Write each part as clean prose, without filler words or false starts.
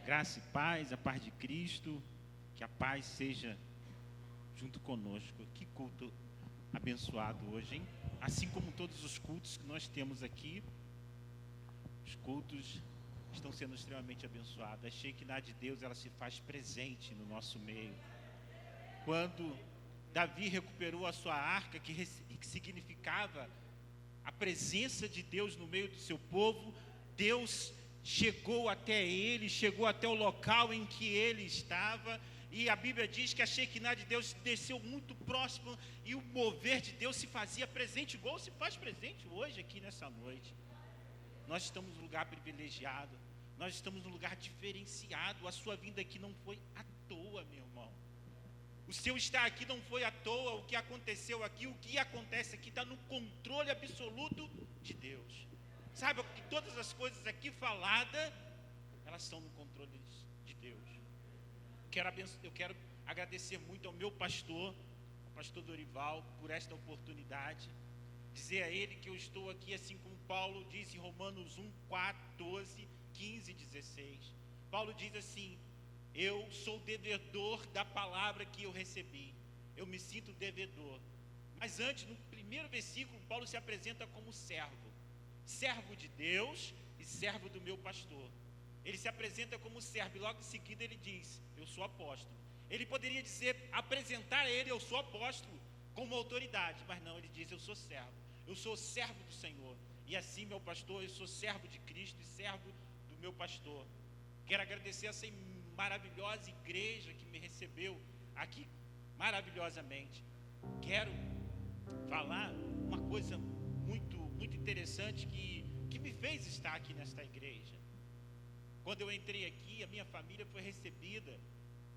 Graça e paz, a paz de Cristo, que a paz seja junto conosco. Que culto abençoado hoje, hein? Assim como todos os cultos que nós temos aqui, os cultos estão sendo extremamente abençoados. A Shekinah de Deus, ela se faz presente no nosso meio. Quando Davi recuperou a sua arca, que significava a presença de Deus no meio do seu povo, Deus chegou até ele, chegou até o local em que ele estava, e a Bíblia diz que a Shekinah de Deus desceu muito próximo, e o mover de Deus se fazia presente, igual se faz presente hoje aqui nessa noite. Nós estamos num lugar privilegiado, nós estamos num lugar diferenciado. A sua vinda aqui não foi à toa, meu irmão. O seu estar aqui não foi à toa. O que aconteceu aqui, o que acontece aqui está no controle absoluto de Deus. Saiba que todas as coisas aqui faladas, elas estão no controle de Deus. Eu quero agradecer muito ao meu pastor, o pastor Dorival, por esta oportunidade. Dizer a ele que eu estou aqui, assim como Paulo diz em Romanos 1, 4, 12, 15 e 16. Paulo diz assim: eu sou devedor da palavra que eu recebi. Eu me sinto devedor. Mas antes, no primeiro versículo, Paulo se apresenta como servo. Servo de Deus e servo do meu pastor. Ele se apresenta como servo e logo em seguida ele diz: eu sou apóstolo. Ele poderia dizer, apresentar a ele: eu sou apóstolo, como autoridade. Mas não, ele diz: eu sou servo. Eu sou servo do Senhor. E assim, meu pastor, eu sou servo de Cristo e servo do meu pastor. Quero agradecer essa maravilhosa igreja que me recebeu aqui maravilhosamente. Quero falar uma coisa muito interessante que me fez estar aqui nesta igreja. Quando eu entrei aqui, a minha família foi recebida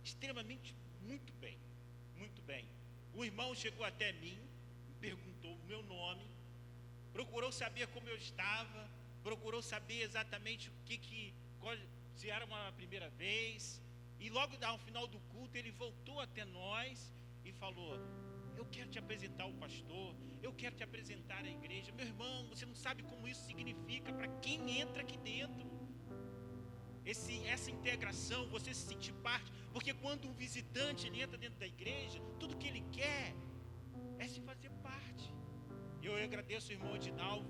extremamente muito bem, muito bem. O irmão chegou até mim, me perguntou o meu nome, procurou saber como eu estava, procurou saber exatamente se era uma primeira vez, e logo ao final do culto ele voltou até nós e falou: eu quero te apresentar o pastor, eu quero te apresentar a igreja. Meu irmão, você não sabe como isso significa para quem entra aqui dentro. Essa integração, você se sentir parte, porque quando um visitante ele entra dentro da igreja, tudo que ele quer é se fazer parte. Eu agradeço o irmão Edinaldo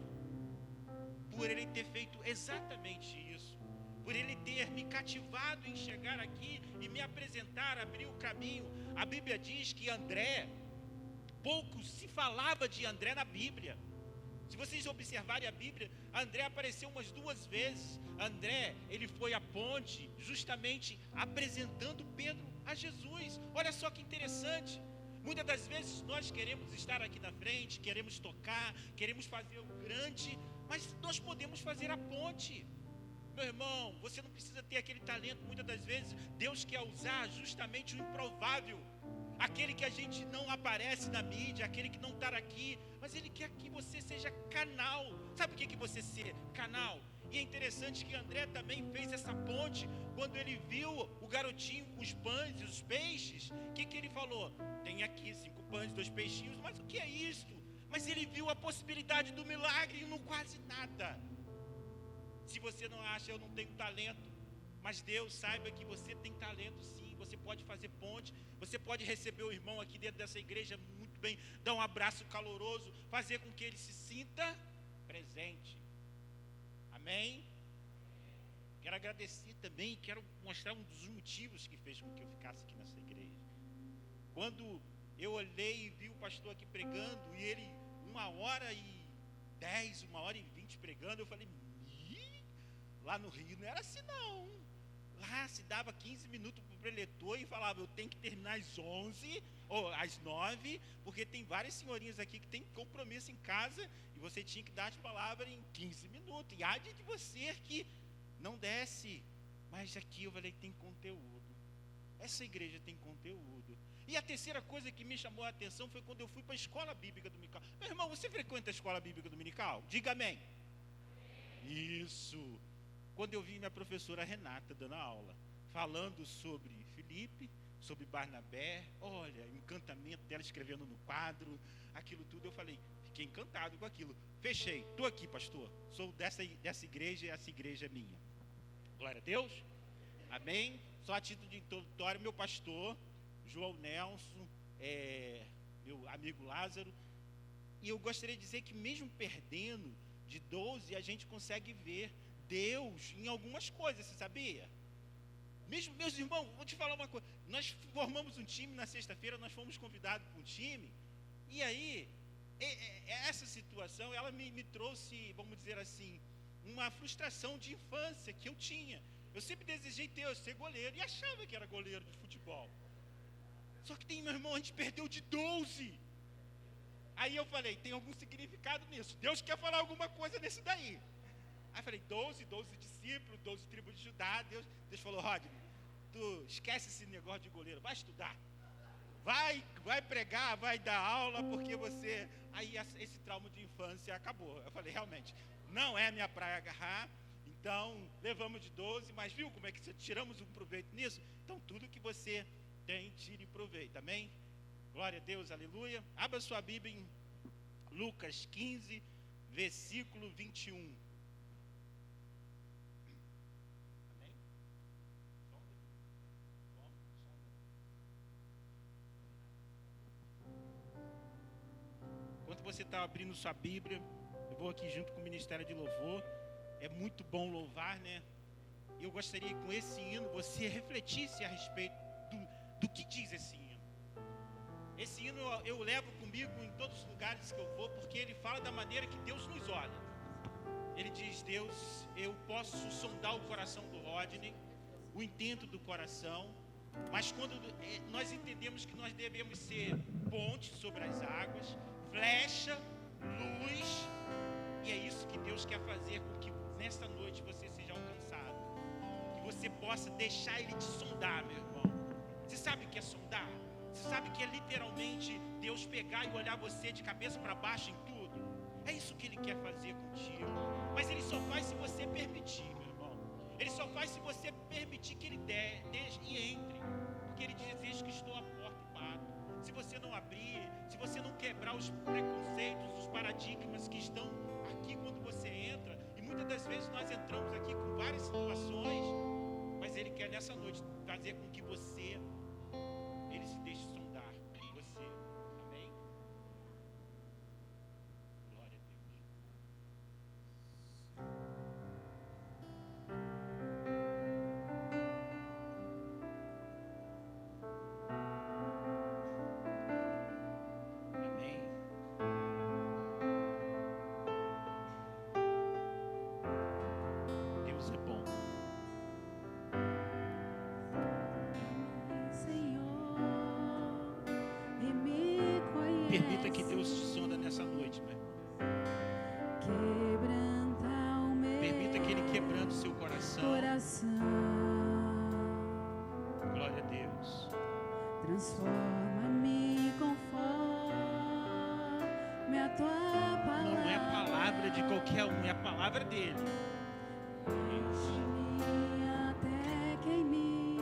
por ele ter feito exatamente isso, por ele ter me cativado em chegar aqui e me apresentar, abrir o caminho. A Bíblia diz que André, pouco se falava de André na Bíblia. Se vocês observarem a Bíblia, André apareceu umas 2 vezes. André, ele foi à ponte justamente apresentando Pedro a Jesus. Olha só que interessante. Muitas das vezes nós queremos estar aqui na frente, queremos tocar, queremos fazer o grande, mas nós podemos fazer a ponte. Meu irmão, você não precisa ter aquele talento. Muitas das vezes Deus quer usar justamente o improvável, aquele que a gente não aparece na mídia, aquele que não está aqui, mas Ele quer que você seja canal. Sabe o que você ser? Canal. E é interessante que André também fez essa ponte. Quando ele viu o garotinho com os pães e os peixes, o que ele falou? Tem aqui 5 pães, 2 peixinhos, mas o que é isso? Mas ele viu a possibilidade do milagre e não quase nada. Se você não acha, eu não tenho talento, mas Deus saiba que você tem talento sim. Você pode fazer ponte, você pode receber o irmão aqui dentro dessa igreja muito bem, dar um abraço caloroso, fazer com que ele se sinta presente. Amém? Quero agradecer também, quero mostrar um dos motivos que fez com que eu ficasse aqui nessa igreja. Quando eu olhei e vi o pastor aqui pregando, e ele 1h10, 1h20 pregando, eu falei: lá no Rio não era assim não. Lá se dava 15 minutos para o preletor e falava: eu tenho que terminar às 11 ou às 9, porque tem várias senhorinhas aqui que tem compromisso em casa e você tinha que dar as palavras em 15 minutos. E há de você que não desce. Mas aqui eu falei: tem conteúdo. Essa igreja tem conteúdo. E a terceira coisa que me chamou a atenção foi quando eu fui para a escola bíblica dominical. Meu irmão, você frequenta a escola bíblica dominical? Diga amém. Isso. Quando eu vi minha professora Renata dando aula, falando sobre Filipe, sobre Barnabé, olha, o encantamento dela escrevendo no quadro, aquilo tudo, eu falei: fiquei encantado com aquilo. Fechei, estou aqui, pastor, sou dessa igreja e essa igreja é minha. Glória a Deus. Amém? Só a título de introdutório, meu pastor, João Nelson, meu amigo Lázaro. E eu gostaria de dizer que mesmo perdendo de 12, a gente consegue ver Deus em algumas coisas, você sabia? Mesmo, meus irmãos, vou te falar uma coisa. Nós formamos um time na sexta-feira, nós fomos convidados para um time. E aí, essa situação, ela me trouxe, vamos dizer assim, uma frustração de infância que eu tinha. Eu sempre desejei ser goleiro e achava que era goleiro de futebol. Só que meu irmão, a gente perdeu de 12. Aí eu falei, tem algum significado nisso? Deus quer falar alguma coisa nisso daí. Aí eu falei, 12 discípulos, 12 tribos de Judá. Deus falou, Rodney, tu esquece esse negócio de goleiro, vai estudar. Vai pregar, vai dar aula, porque você... Aí esse trauma de infância acabou. Eu falei, realmente, não é minha praia agarrar. Então, levamos de 12, mas viu como é que tiramos um proveito nisso? Então, tudo que você tem, tire proveito, amém? Glória a Deus, aleluia. Abra sua Bíblia em Lucas 15, versículo 21. Amém? Enquanto você está abrindo sua Bíblia, eu vou aqui junto com o Ministério de Louvor. É muito bom louvar, né? E eu gostaria que com esse hino você refletisse a respeito do que diz esse hino. Esse hino eu levo comigo em todos os lugares que eu vou, porque ele fala da maneira que Deus nos olha. Ele diz, Deus, eu posso sondar o coração do Rodney, o intento do coração, mas quando nós entendemos que nós devemos ser ponte sobre as águas, flecha, luz, e é isso que Deus quer fazer com que nesta noite você seja alcançado, que você possa deixar Ele te sondar, meu irmão. Você sabe o que é sondar? Você sabe que é literalmente Deus pegar e olhar você de cabeça para baixo em tudo? É isso que Ele quer fazer contigo. Mas Ele só faz se você permitir, meu irmão. Ele só faz se você permitir que Ele deixe e entre. Porque Ele diz, eis que estou à porta e bato. Se você não abrir, se você não quebrar os preconceitos, os paradigmas que estão aqui quando você entra, e muitas das vezes nós entramos aqui com várias situações, mas Ele quer nessa noite fazer com que você... Ele se deixe sondar em você. Amém? Glória a Deus. Amém. Deus é bom. Permita que Deus te sonda nessa noite, meu irmão. Permita que Ele quebrando o seu coração. Glória a Deus. Transforma-me conforme a tua palavra. Não é a palavra de qualquer um, é a palavra dele. Enche-me até que em mim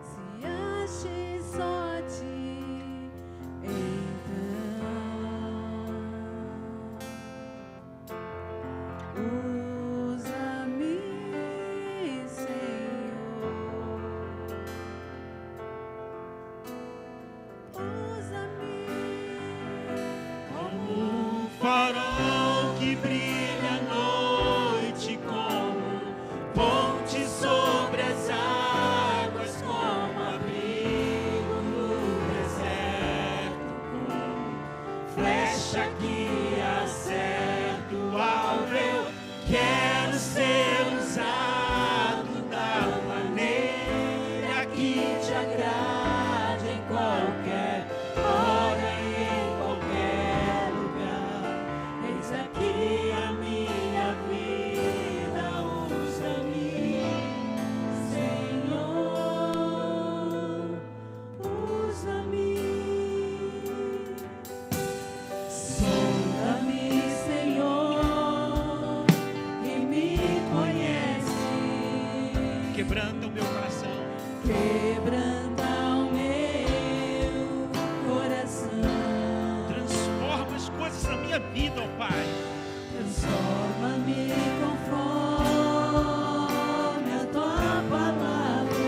se ache só ti. Usa-me, Senhor. Usa-me Como um farol que brilha à noite, como ponte sobre as águas, como abrigo no deserto, como flecha que acerta o alvo. Eu quero ser usado da maneira que te agrade, em qualquer hora e em qualquer lugar. Eis aqui a minha vida, usa-me, Senhor, usa-me. Sonda-me, Senhor, e me conhece. quebranta o meu coração. Quebranta o meu coração. Transforma as coisas na minha vida, ó Pai. Transforma-me conforme a tua palavra.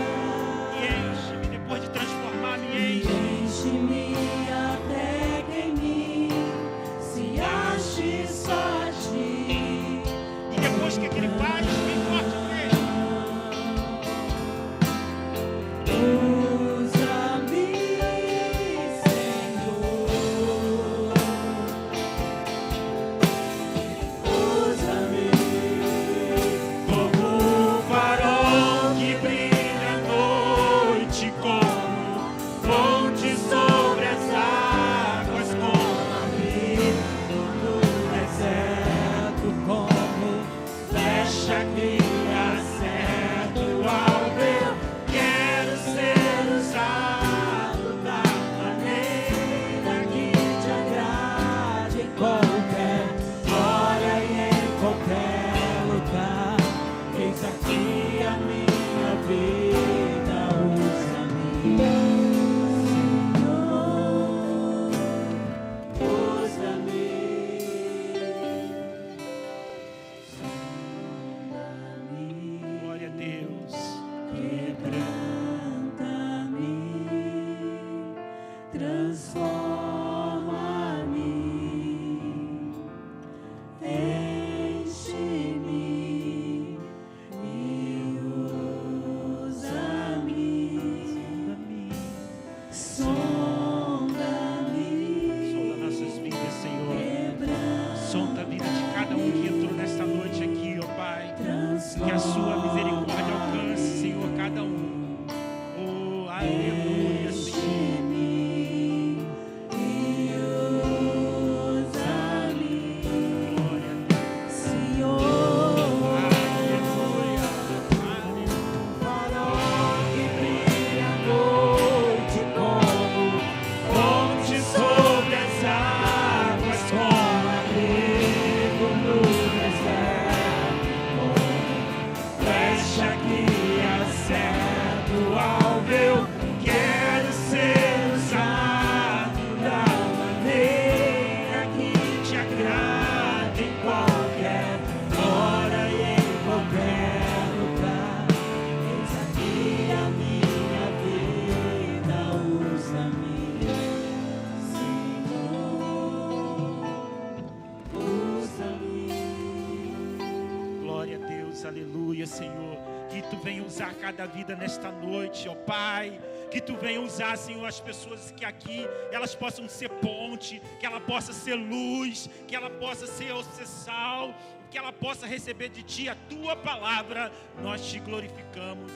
alcançar cada vida nesta noite, ó Pai. Que Tu venha usar, Senhor, as pessoas que aqui, elas possam ser ponte, que ela possa ser luz, que ela possa ser sal, que ela possa receber de Ti a Tua palavra. Nós Te glorificamos,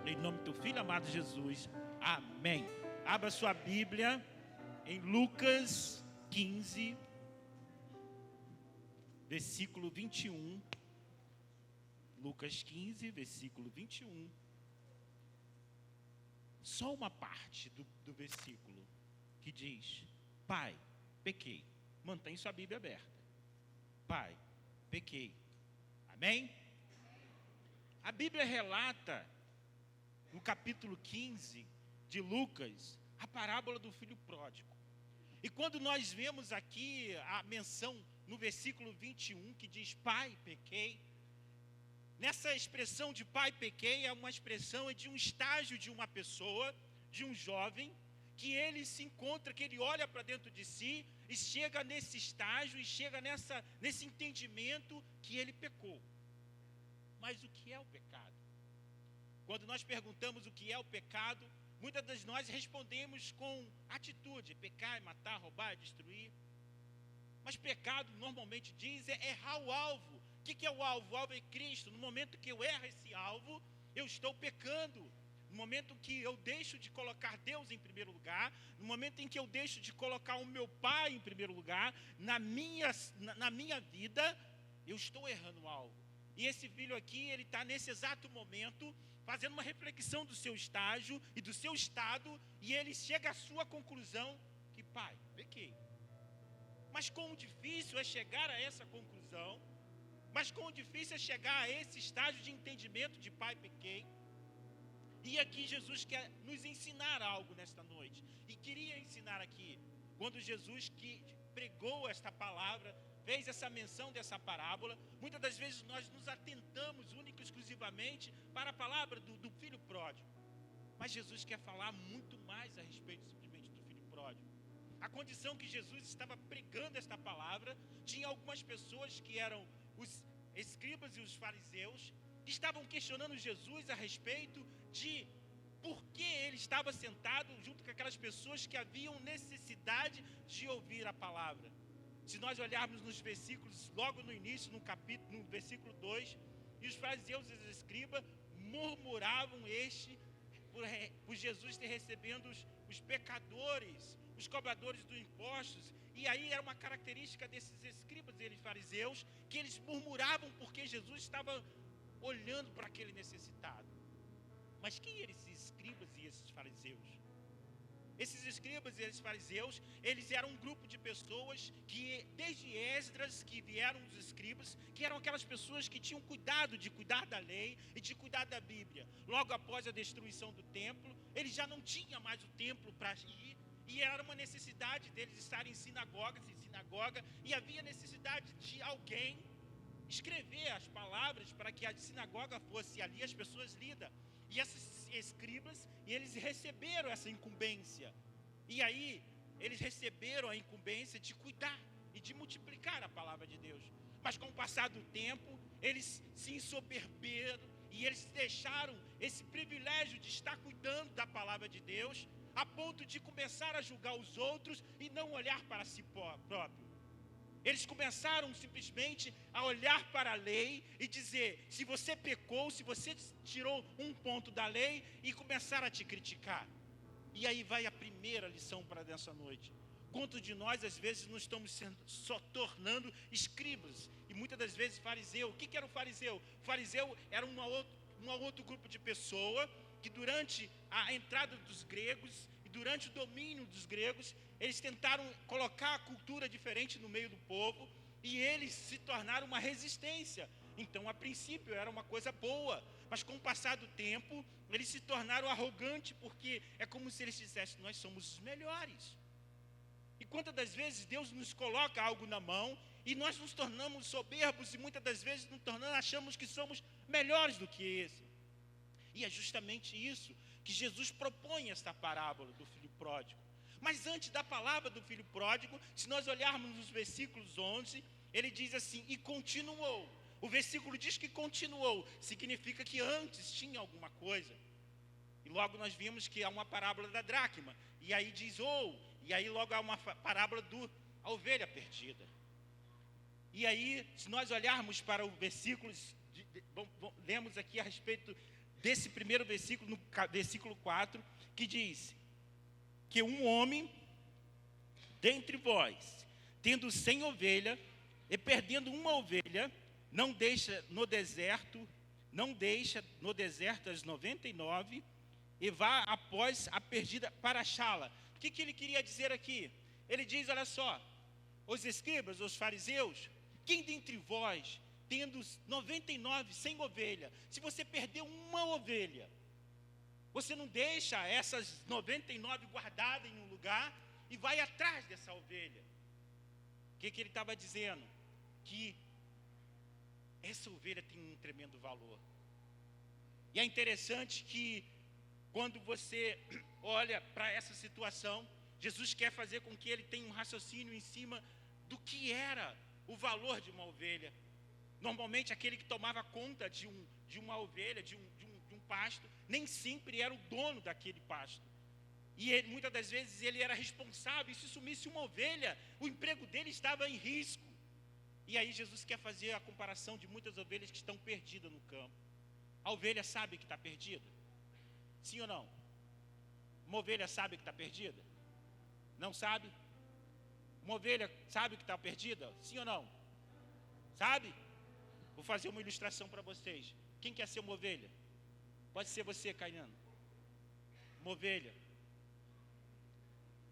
em nome do Teu Filho amado Jesus. Amém. Abra sua Bíblia em Lucas 15, versículo 21. Lucas 15, versículo 21. Só uma parte do versículo que diz: Pai, pequei. Mantém sua Bíblia aberta. Pai, pequei. Amém? A Bíblia relata, no capítulo 15 de Lucas, a parábola do filho pródigo. E quando nós vemos aqui a menção no versículo 21, que diz: Pai, pequei. Nessa expressão de pai, pequei, é uma expressão de um estágio de uma pessoa, de um jovem, que ele se encontra, que ele olha para dentro de si e chega nesse estágio e chega nesse entendimento que ele pecou. Mas o que é o pecado? Quando nós perguntamos o que é o pecado, muitas de nós respondemos com atitude: pecar é matar, roubar, é destruir. Mas pecado, normalmente diz, é errar o alvo. O que é o alvo? O alvo é Cristo. No momento que eu erro esse alvo, eu estou pecando. No momento que eu deixo de colocar Deus em primeiro lugar, no momento em que eu deixo de colocar o meu Pai em primeiro lugar, na minha vida, eu estou errando o alvo. E esse filho aqui, ele está nesse exato momento, fazendo uma reflexão do seu estágio e do seu estado, e ele chega à sua conclusão que, pai, pequei. Mas quão difícil é chegar a essa conclusão, mas quão difícil é chegar a esse estágio de entendimento de pai, pequei. E aqui Jesus quer nos ensinar algo nesta noite. E queria ensinar aqui, quando Jesus que pregou esta palavra, fez essa menção dessa parábola, muitas das vezes nós nos atentamos única e exclusivamente para a palavra do filho pródigo. Mas Jesus quer falar muito mais a respeito simplesmente do filho pródigo. A condição que Jesus estava pregando esta palavra, tinha algumas pessoas que eram os escribas e os fariseus, que estavam questionando Jesus a respeito de por que ele estava sentado junto com aquelas pessoas que haviam necessidade de ouvir a palavra. Se nós olharmos nos versículos, logo no início, no versículo 2, e os fariseus e os escribas murmuravam por Jesus ter recebendo os pecadores, os cobradores dos impostos. E aí era uma característica desses escribas e fariseus, que eles murmuravam porque Jesus estava olhando para aquele necessitado. Mas quem eram esses escribas e esses fariseus? Esses escribas e esses fariseus, eles eram um grupo de pessoas que, desde Esdras, que vieram dos escribas, que eram aquelas pessoas que tinham cuidado de cuidar da lei e de cuidar da Bíblia. Logo após a destruição do templo, eles já não tinham mais o templo para ir, e era uma necessidade deles estarem em sinagoga, e havia necessidade de alguém escrever as palavras para que a sinagoga fosse ali, as pessoas lidas. E esses escribas, eles receberam essa incumbência. E aí, eles receberam a incumbência de cuidar e de multiplicar a palavra de Deus. Mas com o passar do tempo, eles se ensoberberam e eles deixaram esse privilégio de estar cuidando da palavra de Deus, a ponto de começar a julgar os outros e não olhar para si próprio. Eles começaram simplesmente a olhar para a lei e dizer: se você pecou, se você tirou um ponto da lei, e começar a te criticar. E aí vai a primeira lição para dessa noite. Quantos de nós às vezes não estamos só tornando escribas e muitas das vezes fariseu? O que era o fariseu? O fariseu era um outro grupo de pessoa que durante a entrada dos gregos e durante o domínio dos gregos, eles tentaram colocar a cultura diferente no meio do povo e eles se tornaram uma resistência. Então, a princípio, era uma coisa boa, mas com o passar do tempo, eles se tornaram arrogantes, porque é como se eles dissessem: nós somos os melhores. E quantas das vezes Deus nos coloca algo na mão e nós nos tornamos soberbos e muitas das vezes achamos que somos melhores do que esse. E é justamente isso que Jesus propõe esta parábola do filho pródigo. Mas antes da palavra do filho pródigo, se nós olharmos nos versículos 11, ele diz assim: e continuou. O versículo diz que continuou, significa que antes tinha alguma coisa. E logo nós vimos que há uma parábola da dracma, e aí diz e aí logo há uma parábola a ovelha perdida. E aí, se nós olharmos para o versículo, lemos aqui a respeito desse primeiro versículo, no versículo 4, que diz que um homem dentre vós, tendo 100 ovelhas, e perdendo uma ovelha, não deixa no deserto as 99, e vá após a perdida para achá-la. O que ele queria dizer aqui? Ele diz, olha só, os escribas, os fariseus, quem dentre vós, tendo 99, 100 ovelhas, se você perder uma ovelha, você não deixa essas 99 guardadas em um lugar e vai atrás dessa ovelha. O que ele estava dizendo? Que essa ovelha tem um tremendo valor. E é interessante que quando você olha para essa situação, Jesus quer fazer com que ele tenha um raciocínio em cima do que era o valor de uma ovelha. Normalmente aquele que tomava conta de uma ovelha, de um pasto, nem sempre era o dono daquele pasto. E ele, muitas das vezes ele era responsável, e se sumisse uma ovelha, o emprego dele estava em risco. E aí Jesus quer fazer a comparação de muitas ovelhas que estão perdidas no campo. A ovelha sabe que está perdida? Sim ou não? Uma ovelha sabe que está perdida? Não sabe? Uma ovelha sabe que está perdida? Sim ou não? Sabe? Vou fazer uma ilustração para vocês. Quem quer ser uma ovelha? Pode ser você, Cainano. Uma ovelha.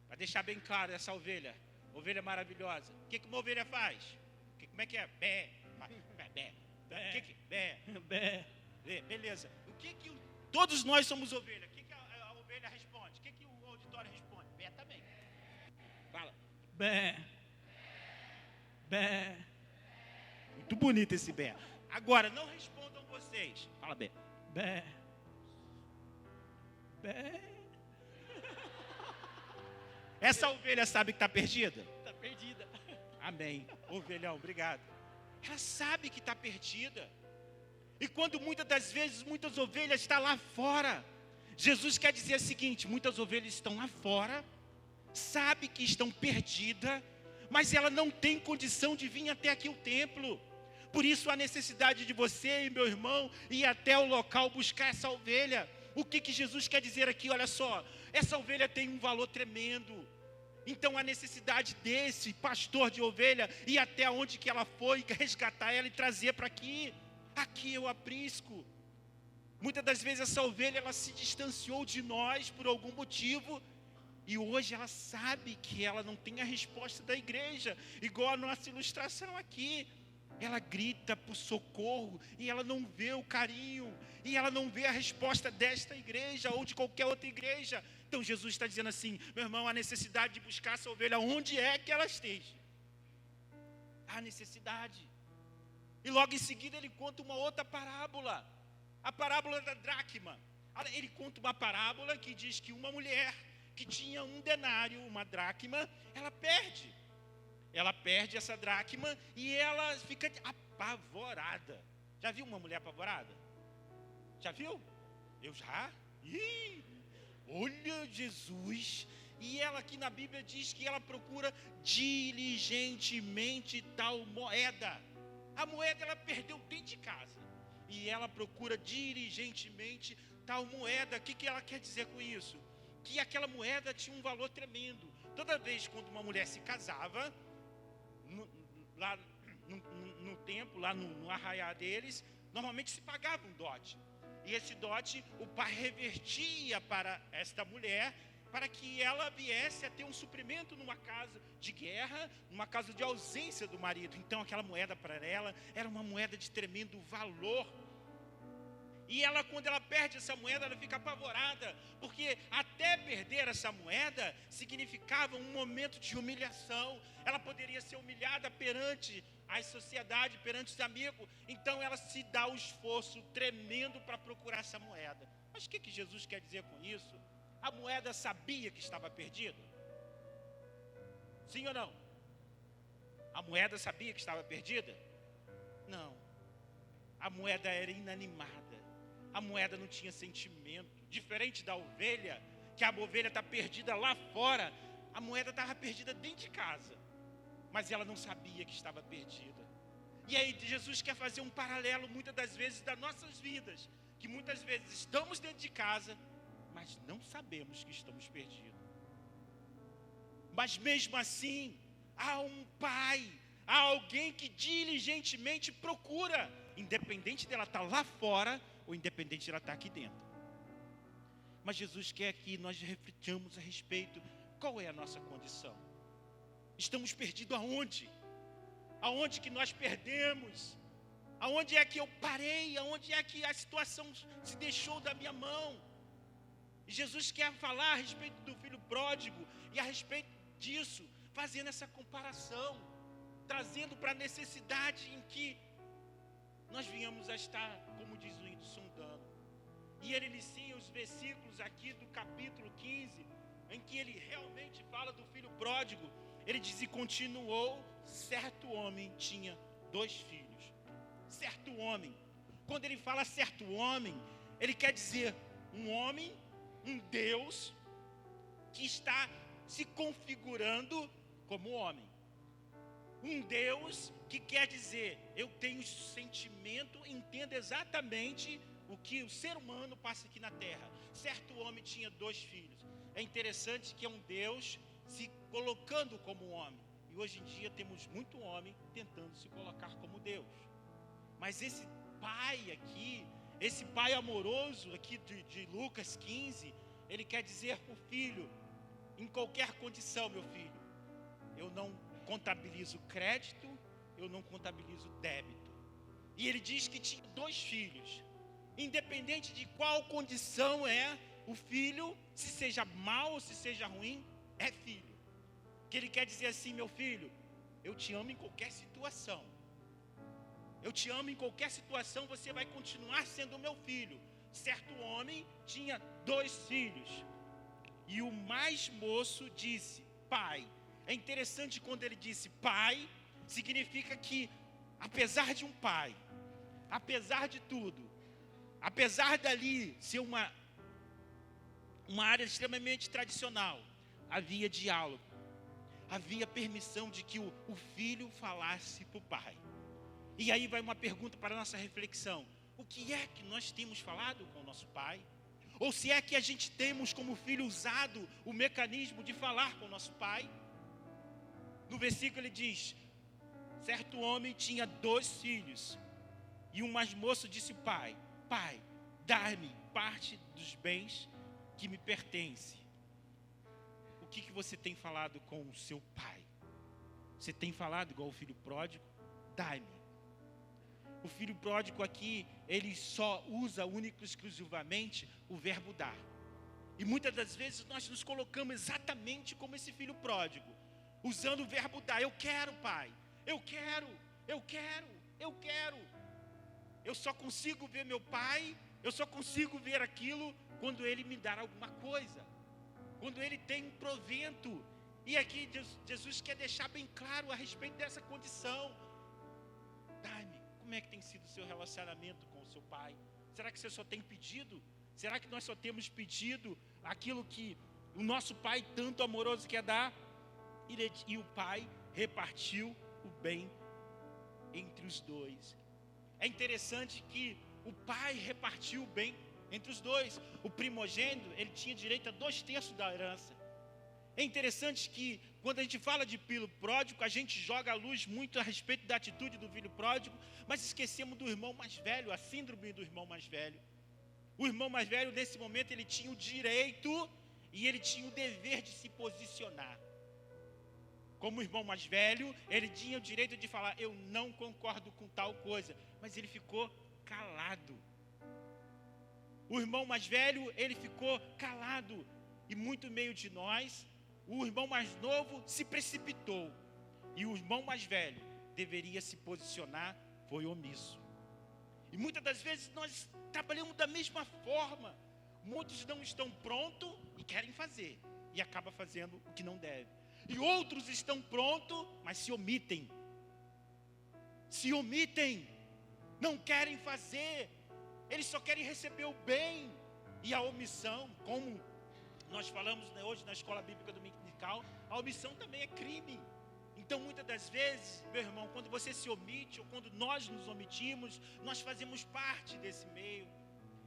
Para deixar bem claro essa ovelha maravilhosa. O que uma ovelha faz? Como é que é? Bé. Bé. Bé. Bé. Beleza. Todos nós somos ovelha. O que a ovelha responde? O que o auditório responde? Bé também. Fala. Bé. Bé. Muito bonito esse bé. Agora, não respondam vocês. Fala bé. Bé. Bé. Essa ovelha sabe que está perdida? Está perdida. Amém. Ovelhão, obrigado. Ela sabe que está perdida. E quando muitas das vezes, muitas ovelhas estão lá fora, Jesus quer dizer o seguinte: muitas ovelhas estão lá fora, sabe que estão perdidas, mas ela não tem condição de vir até aqui o templo. Por isso a necessidade de você e meu irmão ir até o local buscar essa ovelha. O que Jesus quer dizer aqui? Olha só, essa ovelha tem um valor tremendo. Então a necessidade desse pastor de ovelha ir até onde que ela foi, resgatar ela e trazer para aqui. Aqui é o aprisco. Muitas das vezes essa ovelha ela se distanciou de nós por algum motivo. E hoje ela sabe que ela não tem a resposta da igreja. Igual a nossa ilustração aqui. Ela grita por socorro e ela não vê o carinho. E ela não vê a resposta desta igreja ou de qualquer outra igreja. Então Jesus está dizendo assim: meu irmão, a necessidade de buscar essa ovelha onde é que ela esteja. Há necessidade. E logo em seguida ele conta uma outra parábola. A parábola da dracma. Ele conta uma parábola que diz que uma mulher que tinha um denário, uma dracma, ela perde. Ela perde essa dracma e ela fica apavorada. Já viu uma mulher apavorada? Já viu? Eu já? Olha Jesus. E ela aqui na Bíblia diz que ela procura diligentemente tal moeda. A moeda ela perdeu dentro de casa. E ela procura diligentemente tal moeda. O que ela quer dizer com isso? Que aquela moeda tinha um valor tremendo. Toda vez quando uma mulher se casava, lá no templo, lá no arraial deles, normalmente se pagava um dote. E esse dote o pai revertia para esta mulher, para que ela viesse a ter um suprimento numa casa de guerra, numa casa de ausência do marido. Então aquela moeda para ela era uma moeda de tremendo valor. E ela, quando ela perde essa moeda, ela fica apavorada, porque até perder essa moeda significava um momento de humilhação. Ela poderia ser humilhada perante a sociedade, perante os amigos. Então ela se dá um esforço tremendo para procurar essa moeda. Mas o que Jesus quer dizer com isso? A moeda sabia que estava perdida? Sim ou não? A moeda sabia que estava perdida? Não. a moeda era inanimada, a moeda não tinha sentimento. Diferente da ovelha, que a ovelha está perdida lá fora, a moeda estava perdida dentro de casa, mas ela não sabia que estava perdida. E aí Jesus quer fazer um paralelo muitas das vezes das nossas vidas, que muitas vezes estamos dentro de casa, mas não sabemos que estamos perdidos. Mas mesmo assim, há um pai, há alguém que diligentemente procura, independente dela estar lá fora ou independente dela estar aqui dentro. Mas Jesus quer que nós refletamos a respeito, qual é a nossa condição? Estamos perdidos aonde? Aonde que nós perdemos? Aonde é que eu parei? Aonde é que a situação se deixou da minha mão? E Jesus quer falar a respeito do filho pródigo e a respeito disso, fazendo essa comparação, trazendo para a necessidade em que nós viemos a estar, como diz o índio, sondando. E ele inicia os versículos aqui do capítulo 15, em que ele realmente fala do filho pródigo. Ele diz: e continuou, certo homem tinha 2 filhos. Certo homem. Quando ele fala certo homem, ele quer dizer um homem, um Deus, que está se configurando como homem. Um Deus que quer dizer, eu tenho sentimento, entendo exatamente o que o ser humano passa aqui na terra. Certo homem tinha 2 filhos. É interessante que é um Deus se colocando como homem. E hoje em dia temos muito homem tentando se colocar como Deus. Mas esse pai aqui, esse pai amoroso aqui de Lucas 15, ele quer dizer para o filho, em qualquer condição, meu filho, eu não contabilizo crédito, eu não contabilizo débito. E ele diz que tinha 2 filhos. Independente de qual condição é o filho, se seja mau ou se seja ruim, é filho. Que ele quer dizer assim: meu filho, eu te amo em qualquer situação. Eu te amo em qualquer situação, você vai continuar sendo meu filho. Certo homem tinha 2 filhos. E o mais moço disse: pai. É interessante quando ele disse pai, significa que, apesar de um pai, apesar de tudo, apesar dali ser uma área extremamente tradicional, havia diálogo, havia permissão de que o filho falasse para o pai. E aí vai uma pergunta para a nossa reflexão: o que é que nós temos falado com o nosso pai? Ou se é que a gente temos como filho usado o mecanismo de falar com o nosso pai? No versículo ele diz: certo homem tinha 2 filhos, e um mais moço disse: pai, dá-me parte dos bens que me pertence. O que você tem falado com o seu pai? Você tem falado igual o filho pródigo? Dá-me. O filho pródigo aqui, ele só usa único e exclusivamente o verbo dar. E muitas das vezes nós nos colocamos exatamente como esse filho pródigo, usando o verbo dar. Eu quero, pai, eu quero. Eu só consigo ver meu pai, eu só consigo ver aquilo quando ele me dar alguma coisa, quando ele tem um provento. E aqui Jesus quer deixar bem claro a respeito dessa condição. Dá-me. Como é que tem sido o seu relacionamento com o seu pai? Será que você só tem pedido? Será que nós só temos pedido aquilo que o nosso pai tanto amoroso quer dar? E o pai repartiu o bem entre os 2. É interessante que o pai repartiu o bem entre os 2. O primogênito, ele tinha direito a 2/3 da herança. É interessante que quando a gente fala de filho pródigo, a gente joga a luz muito a respeito da atitude do filho pródigo, mas esquecemos do irmão mais velho, a síndrome do irmão mais velho. O irmão mais velho, nesse momento, ele tinha o direito e ele tinha o dever de se posicionar. Como irmão mais velho, ele tinha o direito de falar: eu não concordo com tal coisa, mas ele ficou calado. O irmão mais velho, ele ficou calado. E muito meio de nós, o irmão mais novo se precipitou. E o irmão mais velho deveria se posicionar, foi omisso. E muitas das vezes nós trabalhamos da mesma forma. Muitos não estão prontos e querem fazer, e acabam fazendo o que não deve. E outros estão prontos, mas se omitem. não querem fazer, eles só querem receber o bem. E a omissão, como nós falamos hoje na escola bíblica dominical, a omissão também é crime. Então muitas das vezes, meu irmão, quando você se omite, ou quando nós nos omitimos, nós fazemos parte desse meio.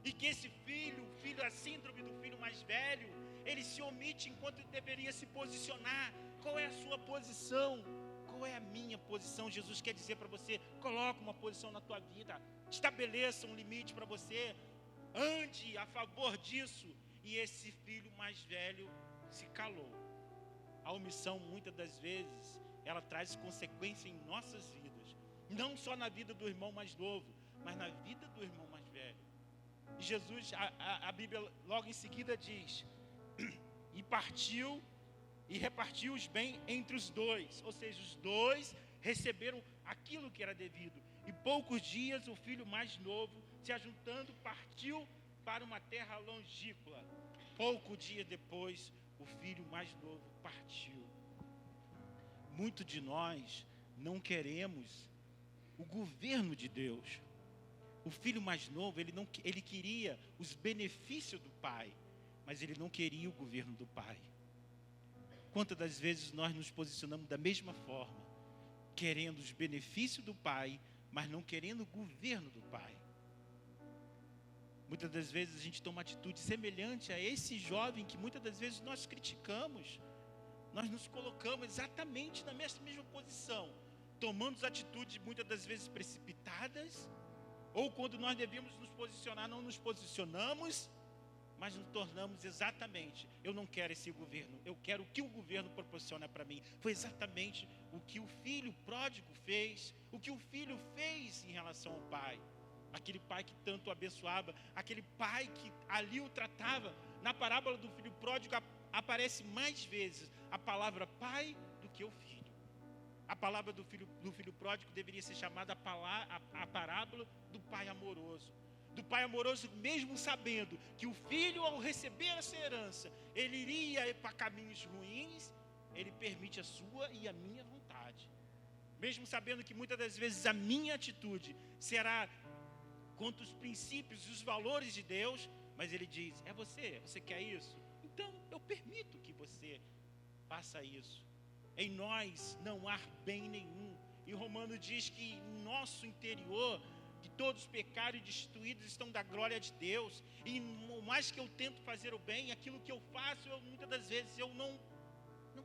E que esse filho, a síndrome do filho mais velho, ele se omite enquanto ele deveria se posicionar. Qual é a sua posição? Qual é a minha posição? Jesus quer dizer para você: coloque uma posição na tua vida, estabeleça um limite para você, ande a favor disso. E esse filho mais velho se calou. A omissão, muitas das vezes, ela traz consequência em nossas vidas, não só na vida do irmão mais novo, mas na vida do irmão mais velho. E Jesus, a Bíblia logo em seguida diz: e partiu e repartiu os bens entre os dois. Ou seja, os dois receberam aquilo que era devido. E poucos dias o filho mais novo, se ajuntando, partiu para uma terra longínqua. Pouco dia depois, o filho mais novo partiu. Muito de nós não queremos o governo de Deus. O filho mais novo, ele queria os benefícios do pai, mas ele não queria o governo do pai. Quantas das vezes nós nos posicionamos da mesma forma, querendo os benefícios do pai, mas não querendo o governo do pai? Muitas das vezes a gente toma atitude semelhante a esse jovem que muitas das vezes nós criticamos. Nós nos colocamos exatamente na mesma posição, tomamos atitudes muitas das vezes precipitadas, ou quando nós devíamos nos posicionar, não nos posicionamos, mas nos tornamos exatamente: eu não quero esse governo, eu quero o que o governo proporciona para mim. Foi exatamente o que o filho pródigo fez, o que o filho fez em relação ao pai. Aquele pai que tanto o abençoava, aquele pai que ali o tratava. Na parábola do filho pródigo aparece mais vezes a palavra pai do que o filho. A palavra do filho pródigo deveria ser chamada a parábola do pai amoroso. Do pai amoroso, mesmo sabendo que o filho, ao receber essa herança, ele iria para caminhos ruins, ele permite a sua e a minha vontade. Mesmo sabendo que muitas das vezes a minha atitude será contra os princípios e os valores de Deus, mas ele diz: você quer isso? Então eu permito que você faça isso. Em nós não há bem nenhum. E Romano diz que em nosso interior, que todos pecaram e destituídos estão da glória de Deus. E mais que eu tento fazer o bem, aquilo que eu faço, muitas das vezes eu não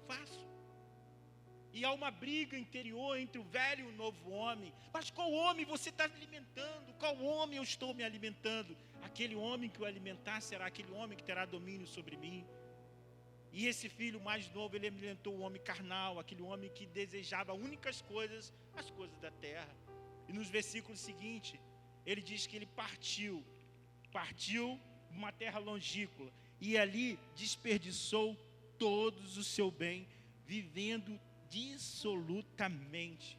faço. E há uma briga interior entre o velho e o novo homem. Mas qual homem você está alimentando? Qual homem eu estou me alimentando? Aquele homem que o alimentar será aquele homem que terá domínio sobre mim. E esse filho mais novo, ele alimentou o homem carnal, aquele homem que desejava únicas coisas, as coisas da terra. E nos versículos seguintes, ele diz que ele partiu uma terra longínqua, e ali desperdiçou todos o seu bem, vivendo dissolutamente.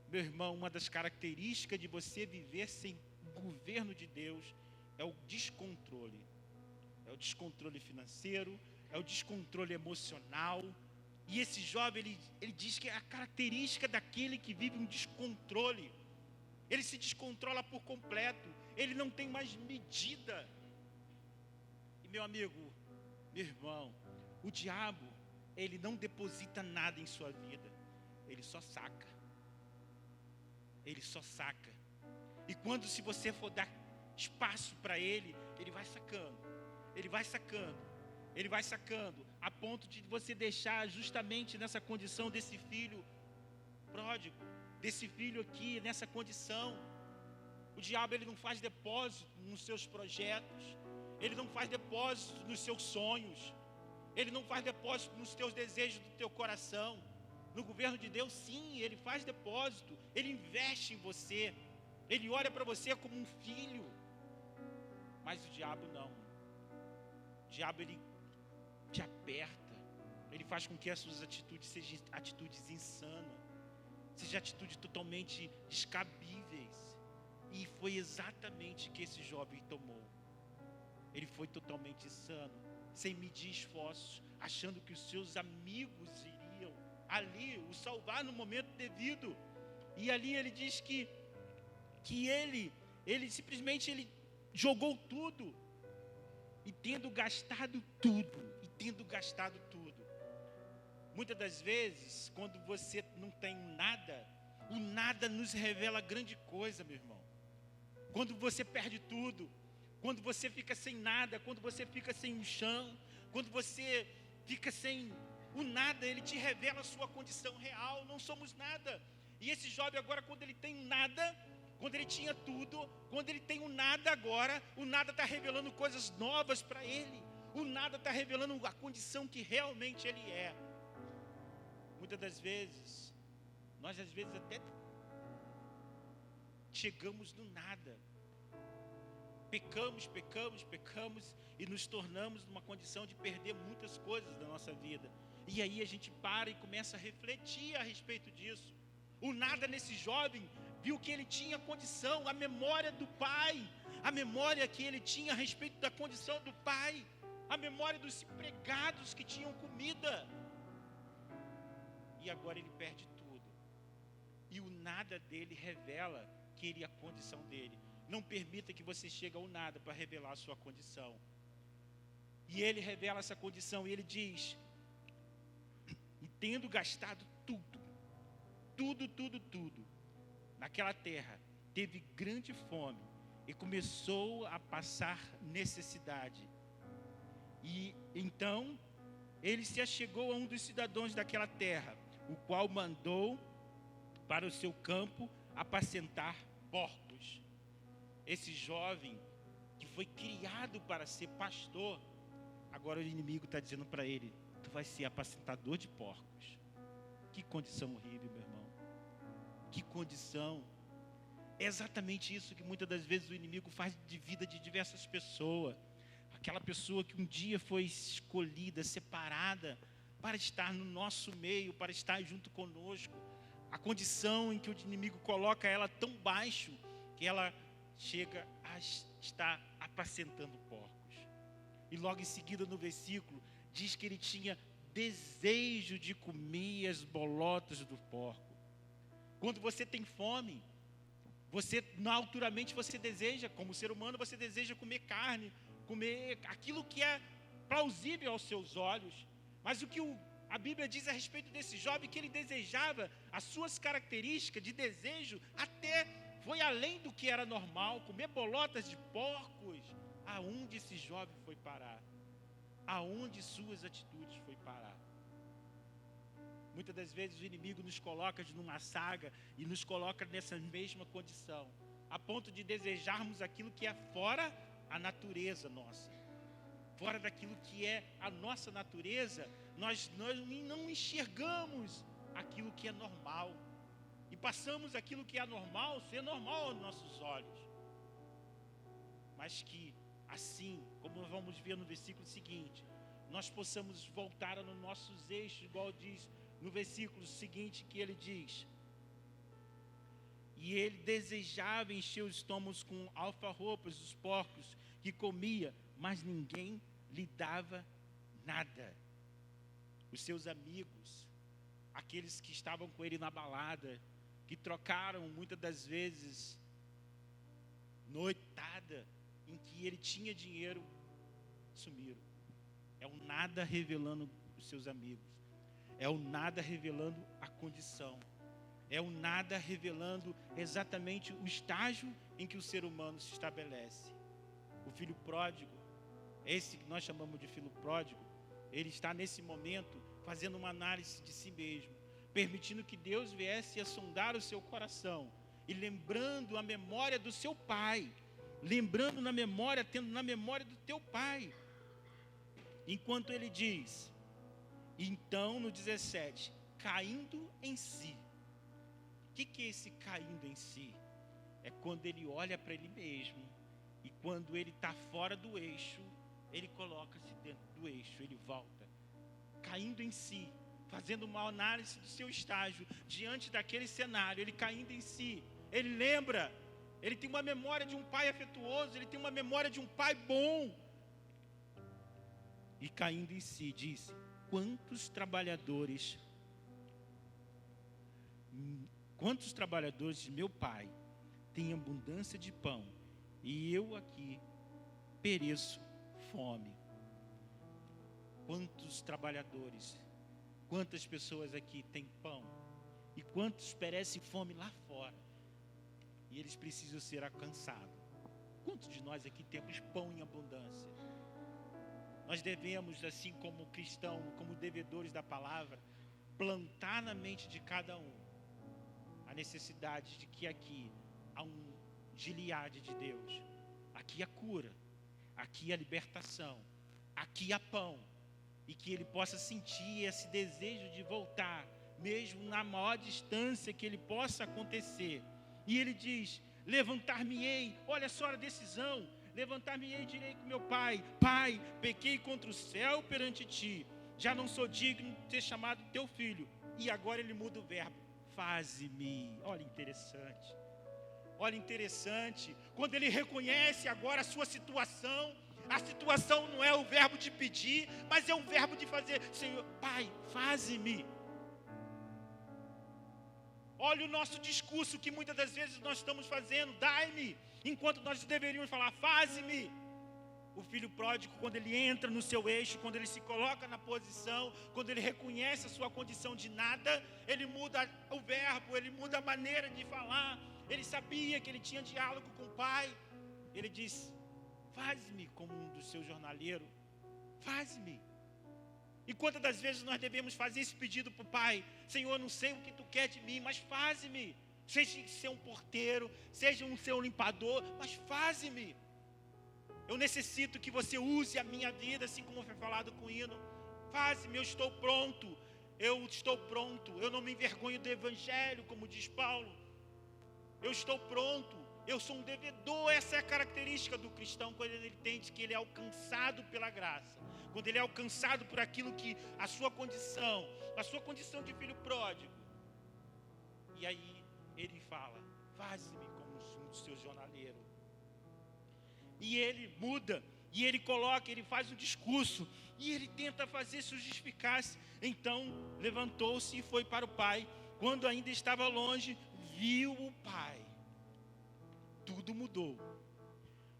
Meu irmão, uma das características de você viver sem o governo de Deus é o descontrole. É o descontrole financeiro, é o descontrole emocional. E esse jovem, ele diz que é a característica daquele que vive um descontrole. Ele se descontrola por completo, ele não tem mais medida. E meu amigo, meu irmão, o diabo, ele não deposita nada em sua vida, ele só saca. Ele só saca. E quando, se você for dar espaço para ele, ele vai sacando, ele vai sacando, ele vai sacando, a ponto de você deixar justamente nessa condição desse filho pródigo, desse filho aqui, nessa condição. O diabo, ele não faz depósito nos seus projetos, ele não faz depósito nos seus sonhos, ele não faz depósito nos teus desejos do teu coração. No governo de Deus, sim, ele faz depósito, ele investe em você, ele olha para você como um filho. Mas o diabo não. O diabo, ele te aperta, ele faz com que as suas atitudes sejam atitudes insanas, sejam atitudes totalmente descabíveis. E foi exatamente o que esse jovem tomou. Ele foi totalmente insano, sem medir esforços, achando que os seus amigos iriam ali o salvar no momento devido. E ali ele diz que que ele simplesmente jogou tudo, e tendo gastado tudo. Muitas das vezes, quando você não tem nada, o nada nos revela grande coisa, meu irmão. Quando você perde tudo, quando você fica sem nada, quando você fica sem um chão, quando você fica sem o nada, ele te revela a sua condição real. Não somos nada. E esse jovem agora, quando ele tem nada, quando ele tinha tudo, quando ele tem o nada agora, o nada está revelando coisas novas para ele. O nada está revelando a condição que realmente ele é. Muitas das vezes, nós às vezes até chegamos no nada. Pecamos e nos tornamos numa condição de perder muitas coisas da nossa vida. E aí a gente para e começa a refletir a respeito disso. O nada nesse jovem viu que ele tinha condição, a memória do pai, a memória que ele tinha a respeito da condição do pai, a memória dos empregados que tinham comida. E agora ele perde tudo. E o nada dele revela que ele é a condição dele. Não permita que você chegue ao nada para revelar a sua condição. E ele revela essa condição e ele diz: e tendo gastado tudo, naquela terra, teve grande fome e começou a passar necessidade. E então ele se achegou a um dos cidadãos daquela terra, o qual mandou para o seu campo apacentar porcos. Esse jovem que foi criado para ser pastor, agora o inimigo está dizendo para ele: tu vai ser apacentador de porcos. Que condição horrível, meu irmão. Que condição. É exatamente isso que muitas das vezes o inimigo faz de vida de diversas pessoas. Aquela pessoa que um dia foi escolhida, separada, para estar no nosso meio, para estar junto conosco. A condição em que o inimigo coloca ela tão baixo, que ela chega a estar apacentando porcos. E logo em seguida no versículo, diz que ele tinha desejo de comer as bolotas do porco. Quando você tem fome, você naturalmente você deseja, como ser humano, você deseja comer carne, comer aquilo que é plausível aos seus olhos. Mas o que a Bíblia diz a respeito desse jovem, que ele desejava, as suas características de desejo até foi além do que era normal, comer bolotas de porcos. Aonde esse jovem foi parar? Aonde suas atitudes foi parar? Muitas das vezes o inimigo nos coloca numa saga e nos coloca nessa mesma condição, a ponto de desejarmos aquilo que é fora a natureza nossa. Fora daquilo que é a nossa natureza, nós não enxergamos aquilo que é normal. E passamos aquilo que é anormal ser normal aos nossos olhos. Mas que assim, como nós vamos ver no versículo seguinte, nós possamos voltar nos nossos eixos, igual diz no versículo seguinte, que ele diz: e ele desejava encher os estômagos com alfarrobas dos porcos que comia, mas ninguém lhe dava nada. Os seus amigos, aqueles que estavam com ele na balada, que trocaram muitas das vezes noitada em que ele tinha dinheiro, sumiram. É o nada revelando os seus amigos. É o nada revelando a condição. É o nada revelando exatamente o estágio em que o ser humano se estabelece. O filho pródigo, esse que nós chamamos de filho pródigo, ele está nesse momento fazendo uma análise de si mesmo, permitindo que Deus viesse a sondar o seu coração e lembrando a memória do seu pai, lembrando na memória, tendo na memória do teu pai. Enquanto ele diz, então no 17, caindo em si. O que é esse caindo em si? É quando ele olha para ele mesmo e quando ele está fora do eixo, ele coloca-se dentro do eixo, ele volta, caindo em si, fazendo uma análise do seu estágio, diante daquele cenário, ele caindo em si, ele lembra, ele tem uma memória de um pai afetuoso, ele tem uma memória de um pai bom, e caindo em si, disse, quantos trabalhadores de meu pai tem abundância de pão, e eu aqui pereço fome. Quantos trabalhadores, quantas pessoas aqui têm pão, e quantos perecem fome lá fora, e eles precisam ser alcançados? Quantos de nós aqui temos pão em abundância? Nós devemos, assim como cristão, como devedores da palavra, plantar na mente de cada um a necessidade de que aqui há um Gileade de Deus. Aqui há cura, aqui há libertação, aqui há pão. E que ele possa sentir esse desejo de voltar, mesmo na maior distância que ele possa acontecer. E ele diz: levantar-me-ei, olha só a decisão, levantar-me-ei e direi com meu pai: Pai, pequei contra o céu perante ti, já não sou digno de ter chamado teu filho. E agora ele muda o verbo: faze-me. Olha interessante. Olha interessante, quando ele reconhece agora a sua situação. A situação não é o verbo de pedir, mas é o verbo de fazer. Senhor, Pai, faze-me. Olha o nosso discurso que muitas das vezes nós estamos fazendo: dai-me, enquanto nós deveríamos falar: faze-me. O filho pródigo, quando ele entra no seu eixo, quando ele se coloca na posição, quando ele reconhece a sua condição de nada, ele muda o verbo, ele muda a maneira de falar. Ele sabia que ele tinha diálogo com o pai. Ele diz: faz-me como um dos seus jornaleiros, faz-me. E quantas das vezes nós devemos fazer esse pedido para o pai: Senhor, não sei o que tu quer de mim, mas faze-me. Seja ser um porteiro, seja um seu limpador, mas faze-me. Eu necessito que você use a minha vida, assim como foi falado com o hino. Faze-me, eu estou pronto, eu não me envergonho do evangelho, como diz Paulo. Eu estou pronto, eu sou um devedor. Essa é a característica do cristão, quando ele entende que ele é alcançado pela graça, quando ele é alcançado por aquilo que a sua condição de filho pródigo. E aí ele fala: faze-me como um dos seus jornaleiros. E ele muda, e ele coloca, ele faz um discurso, e ele tenta fazer se justificar-se. Então levantou-se e foi para o pai. Quando ainda estava longe, viu o pai. Tudo mudou.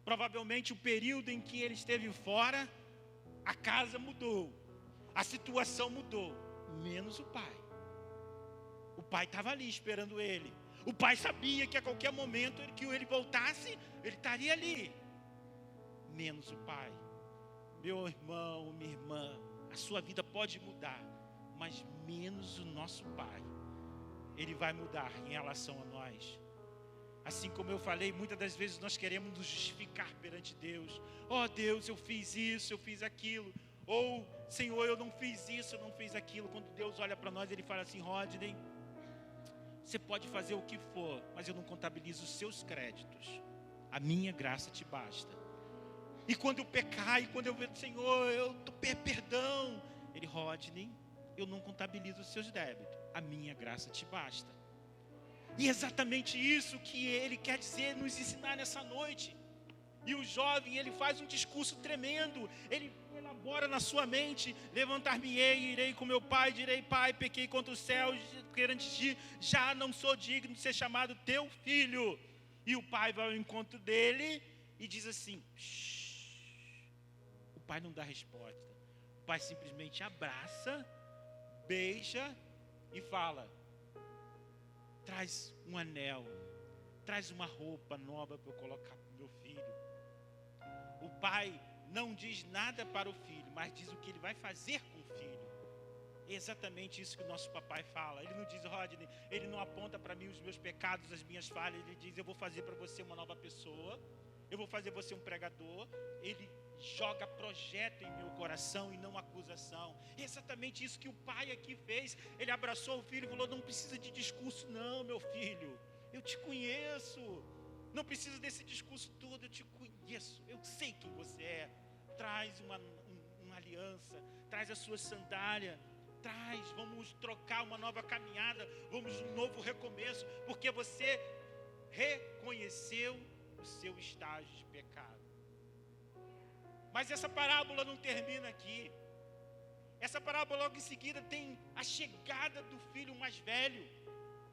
Provavelmente o período em que ele esteve fora, a casa mudou, a situação mudou, menos o pai. O pai estava ali esperando ele. O pai sabia que a qualquer momento que ele voltasse, ele estaria ali. Menos o pai. Meu irmão, minha irmã, a sua vida pode mudar, mas menos o nosso pai. Ele vai mudar em relação a nós. Assim como eu falei, muitas das vezes nós queremos nos justificar perante Deus. Oh Deus, eu fiz isso, eu fiz aquilo. Ou Senhor, eu não fiz isso, eu não fiz aquilo. Quando Deus olha para nós, Ele fala assim: Rodney, você pode fazer o que for, mas eu não contabilizo os seus créditos. A minha graça te basta. E quando eu pecar, e quando eu ver, Senhor, eu perdão, Ele: Rodney, eu não contabilizo os seus débitos. A minha graça te basta. E é exatamente isso que Ele quer dizer, nos ensinar nessa noite. E o jovem, ele faz um discurso tremendo. Ele elabora na sua mente: levantar-me-ei, irei com meu pai, direi: Pai, pequei contra o céu perante ti, já não sou digno de ser chamado teu filho. E o pai vai ao encontro dele e diz assim: shh. O pai não dá resposta. O pai simplesmente abraça, beija e fala: traz um anel, traz uma roupa nova para eu colocar para o meu filho. O pai não diz nada para o filho, mas diz o que ele vai fazer com o filho. É exatamente isso que o nosso papai fala. Ele não diz: Rodney, ele não aponta para mim os meus pecados, as minhas falhas. Ele diz: eu vou fazer para você uma nova pessoa, eu vou fazer você um pregador. Ele joga projeto em meu coração e não acusação. É exatamente isso que o pai aqui fez. Ele abraçou o filho e falou: não precisa de discurso não, meu filho, eu te conheço. Não precisa desse discurso todo, eu te conheço, eu sei quem você é. Traz uma aliança, traz a sua sandália, traz, vamos trocar uma nova caminhada, vamos um novo recomeço, porque você reconheceu o seu estágio de pecado. Mas essa parábola não termina aqui. Essa parábola logo em seguida tem a chegada do filho mais velho.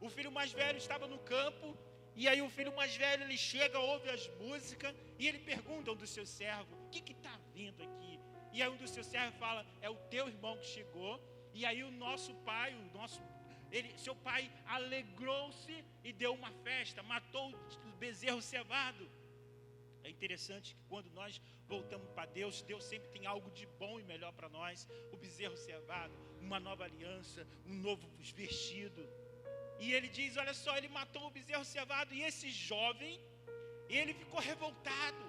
O filho mais velho estava no campo E aí o filho mais velho, ele chega, ouve as músicas, e ele pergunta a um dos seus servos, o que está vindo aqui? E aí um dos seus servos fala, é o teu irmão que chegou. E aí o nosso pai, seu pai alegrou-se e deu uma festa, matou o bezerro cevado. É interessante que quando nós voltamos para Deus, Deus sempre tem algo de bom e melhor para nós. O bezerro cevado, uma nova aliança, um novo vestido. E ele diz, olha só, ele matou o bezerro cevado. E esse jovem, ele ficou revoltado.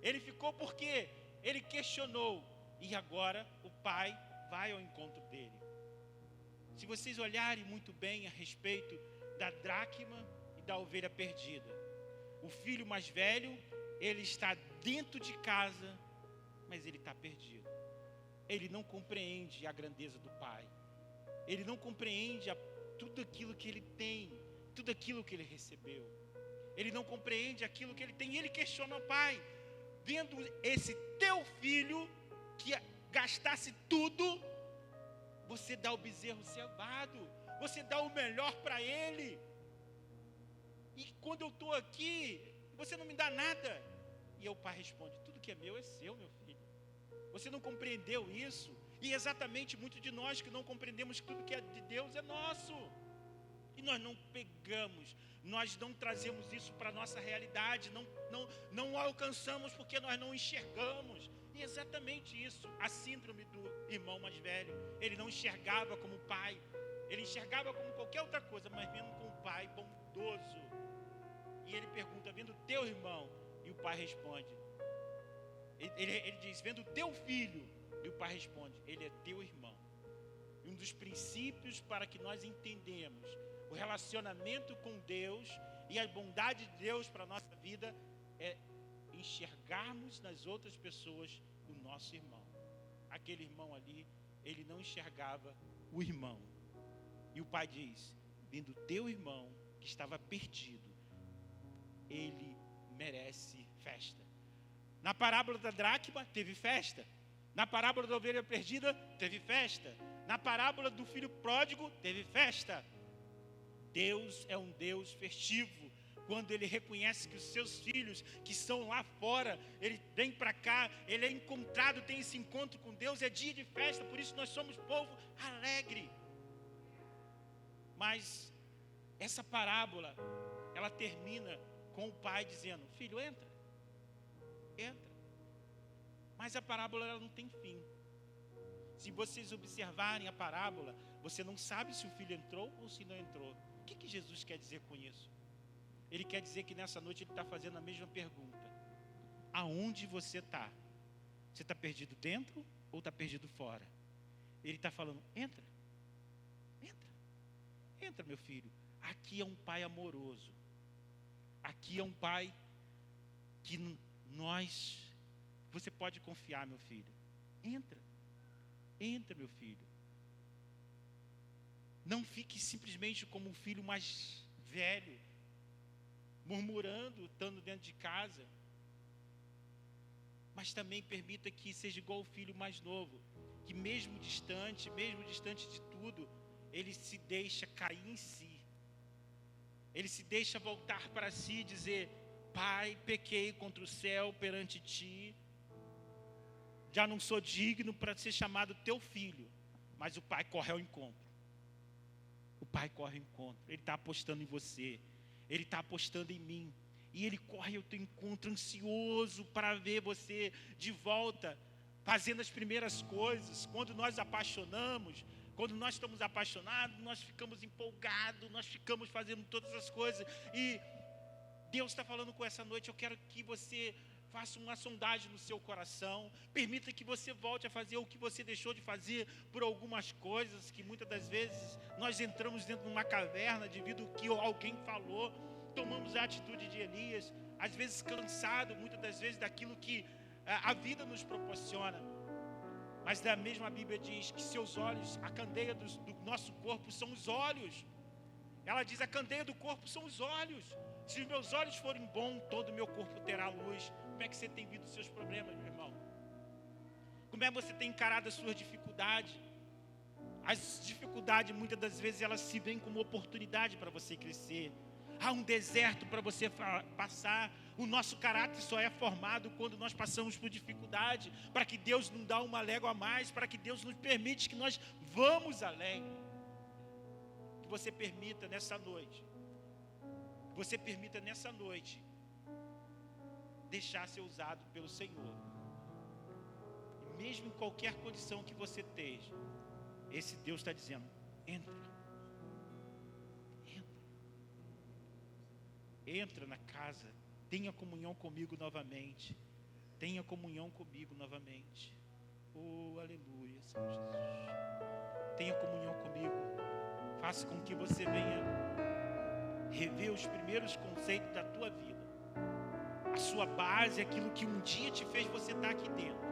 Ele ficou porque ele questionou. E agora o pai vai ao encontro dele. Se vocês olharem muito bem a respeito da dracma e da ovelha perdida, o filho mais velho, ele está dentro de casa, mas ele está perdido. Ele não compreende a grandeza do pai. Ele não compreende tudo aquilo que ele tem, tudo aquilo que ele recebeu. Ele não compreende aquilo que ele tem. E ele questiona o pai, vendo esse teu filho que gastasse tudo, você dá o bezerro cevado, você dá o melhor para ele. E quando eu estou aqui, você não me dá nada. E o pai responde, tudo que é meu é seu, meu filho. Você não compreendeu isso? E exatamente muitos de nós que não compreendemos que tudo que é de Deus é nosso. E nós não pegamos, nós não trazemos isso para a nossa realidade, não alcançamos porque nós não enxergamos. E exatamente isso, a síndrome do irmão mais velho. Ele não enxergava como pai, ele enxergava como qualquer outra coisa, mas vendo como um pai bondoso. E ele pergunta, vendo teu irmão? E o pai responde, ele diz, vendo teu filho? E o pai responde, ele é teu irmão. E um dos princípios para que nós entendemos o relacionamento com Deus e a bondade de Deus para a nossa vida é enxergarmos nas outras pessoas o nosso irmão. Aquele irmão ali, ele não enxergava o irmão. E o pai diz, vendo teu irmão que estava perdido, ele merece festa. Na parábola da dracma, teve festa. Na parábola da ovelha perdida, teve festa. Na parábola do filho pródigo, teve festa. Deus é um Deus festivo. Quando Ele reconhece que os seus filhos que estão lá fora, Ele vem para cá, Ele é encontrado, tem esse encontro com Deus, é dia de festa. Por isso nós somos povo alegre. Mas essa parábola, ela termina com o pai dizendo, filho, entra. Mas a parábola ela não tem fim. Se vocês observarem a parábola, você não sabe se o filho entrou ou se não entrou. O que Jesus quer dizer com isso? Ele quer dizer que nessa noite ele está fazendo a mesma pergunta. Aonde você está? Você está perdido dentro ou está perdido fora? Ele está falando, entra, meu filho. Aqui é um pai amoroso. Aqui é um pai que você pode confiar, meu filho. Entra, meu filho. Não fique simplesmente como um filho mais velho, murmurando, estando dentro de casa. Mas também permita que seja igual o filho mais novo, que mesmo distante de tudo, ele se deixa cair em si. Ele se deixa voltar para si e dizer, pai, pequei contra o céu perante ti, já não sou digno para ser chamado teu filho. Mas o pai corre ao encontro. Ele está apostando em você, ele está apostando em mim, e ele corre ao teu encontro ansioso para ver você de volta, fazendo as primeiras coisas. Quando nós apaixonamos, quando nós estamos apaixonados, nós ficamos empolgados, nós ficamos fazendo todas as coisas. E Deus está falando com essa noite, eu quero que você faça uma sondagem no seu coração. Permita que você volte a fazer o que você deixou de fazer por algumas coisas, que muitas das vezes nós entramos dentro de uma caverna devido ao que alguém falou. Tomamos a atitude de Elias, às vezes cansado, muitas das vezes daquilo que a vida nos proporciona. Mas da mesma Bíblia diz que seus olhos, a candeia do nosso corpo são os olhos. Ela diz, a candeia do corpo são os olhos. Se os meus olhos forem bons, todo o meu corpo terá luz. Como é que você tem visto os seus problemas, meu irmão? Como é que você tem encarado as suas dificuldades? As dificuldades, muitas das vezes, elas se veem como oportunidade para você crescer. Há um deserto para você passar. O nosso caráter só é formado quando nós passamos por dificuldade, para que Deus nos dá uma légua a mais, para que Deus nos permite que nós vamos além. Que você permita nessa noite, deixar ser usado pelo Senhor. E mesmo em qualquer condição que você esteja, esse Deus está dizendo: entra na casa, tenha comunhão comigo novamente. Oh, aleluia, Senhor Jesus. Tenha comunhão comigo. Faça com que você venha rever os primeiros conceitos da tua vida. A sua base, aquilo que um dia te fez você estar aqui dentro.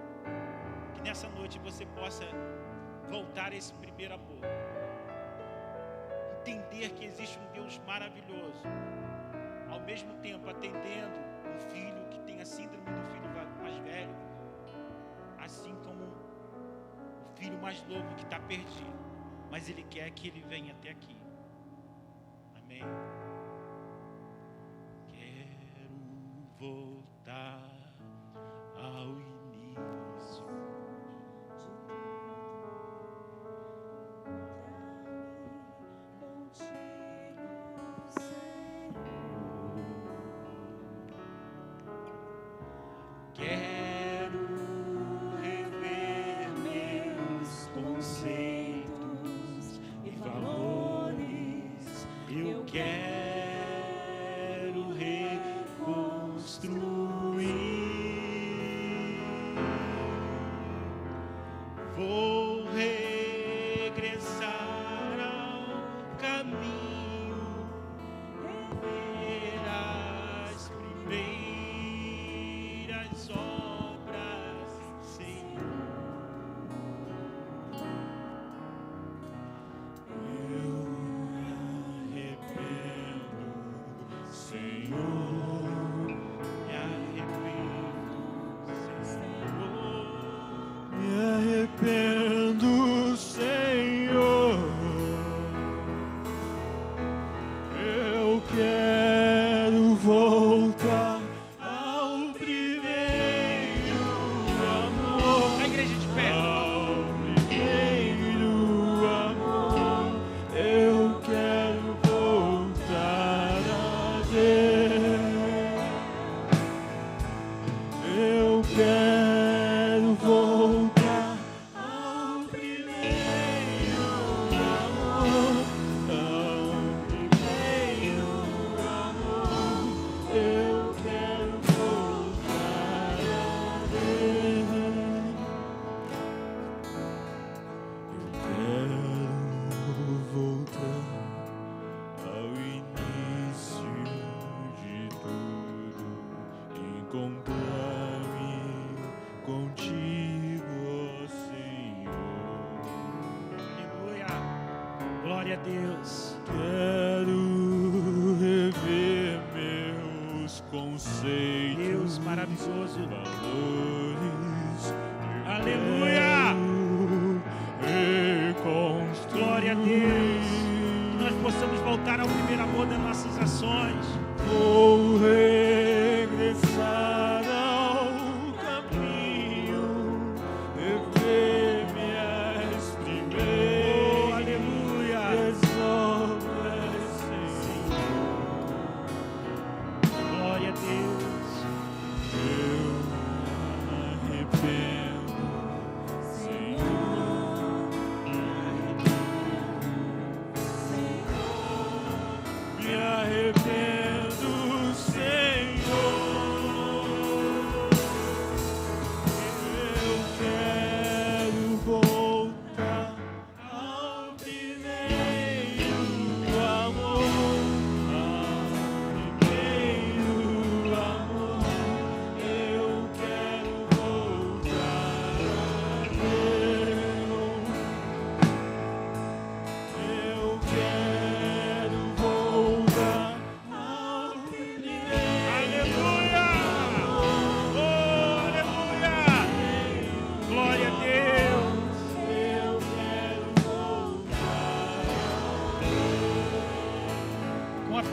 Que nessa noite você possa voltar a esse primeiro amor. Entender que existe um Deus maravilhoso. Ao mesmo tempo atendendo um filho que tem a síndrome do filho mais velho, assim como o filho mais novo que está perdido, mas ele quer que ele venha até aqui. Amém? Quero voltar ao início. Quero rever meus conceitos e valores. Eu quero reconstruir. Vou regressar ao caminho, rever as primeiras obras, Senhor. Eu me arrependo, Senhor. Me arrependo, Senhor. Me arrependo, Senhor. Eu quero voltar ao primeiro amor. A igreja de pé. Ao primeiro amor. Eu quero voltar a ver. Eu quero voltar ao primeiro amor. Ao primeiro amor. Eu quero voltar a ver. Eu quero voltar ao início de tudo, encontrar-me contigo, ó Senhor. Aleluia, glória a Deus. Quero rever meus conceitos, Deus maravilhoso, valores. Aleluia, reconstruir. Glória a Deus. Que nós possamos voltar ao primeiro amor das nossas ações. Vou regressar ao caminho, rever minhas primeiras obras, Senhor. Glória a Deus. Eu me arrependo,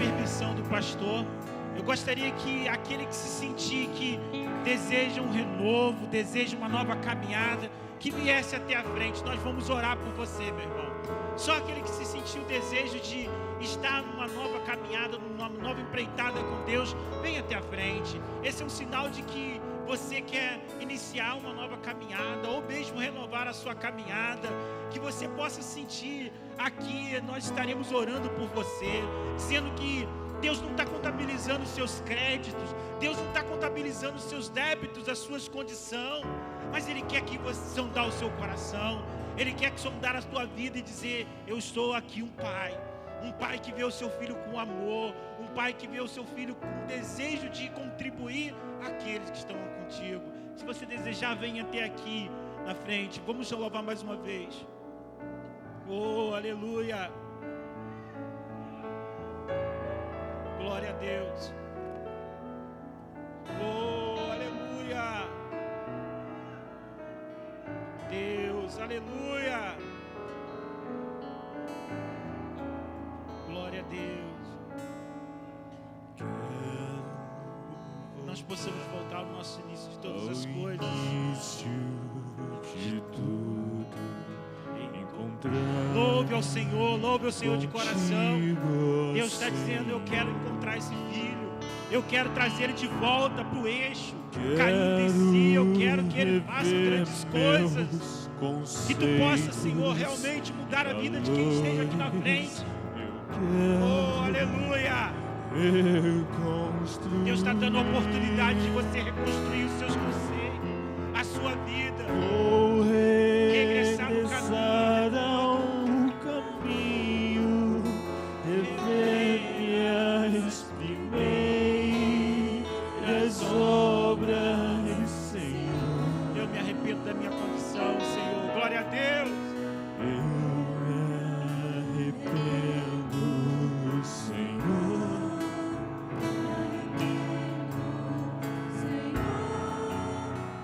permissão do pastor, eu gostaria que aquele que se sentir que deseja um renovo, deseja uma nova caminhada, que viesse até a frente. Nós vamos orar por você, meu irmão. Só aquele que se sentiu o desejo de estar numa nova caminhada, numa nova empreitada com Deus, vem até a frente. Esse é um sinal de que você quer iniciar uma nova caminhada, ou mesmo renovar a sua caminhada, que você possa sentir aqui, nós estaremos orando por você, dizendo que Deus não está contabilizando os seus créditos, Deus não está contabilizando os seus débitos, as suas condições, mas Ele quer que você sondar o seu coração, Ele quer sondar a sua vida e dizer: eu estou aqui um pai que vê o seu filho com amor, um pai que vê o seu filho com desejo de contribuir àqueles que estão contigo. Se você desejar, venha até aqui na frente. Vamos louvar mais uma vez. Oh, aleluia. Glória a Deus. Oh, aleluia. Deus, aleluia. Glória a Deus. Nós possamos voltar ao nosso início de todas as coisas. Início de tudo, louve ao Senhor de coração. Deus está dizendo: eu quero encontrar esse filho, eu quero trazer ele de volta para o eixo, caindo em si. Eu quero que ele faça grandes coisas, que tu possa, Senhor, realmente mudar a vida de quem esteja aqui na frente. Oh, aleluia. Deus está dando a oportunidade de você reconstruir os seus conceitos, a sua vida, regressar no caminho, rever as primeiras obras, Senhor. Eu me arrependo da minha condição, Senhor. Glória a Deus. Eu me arrependo, Senhor.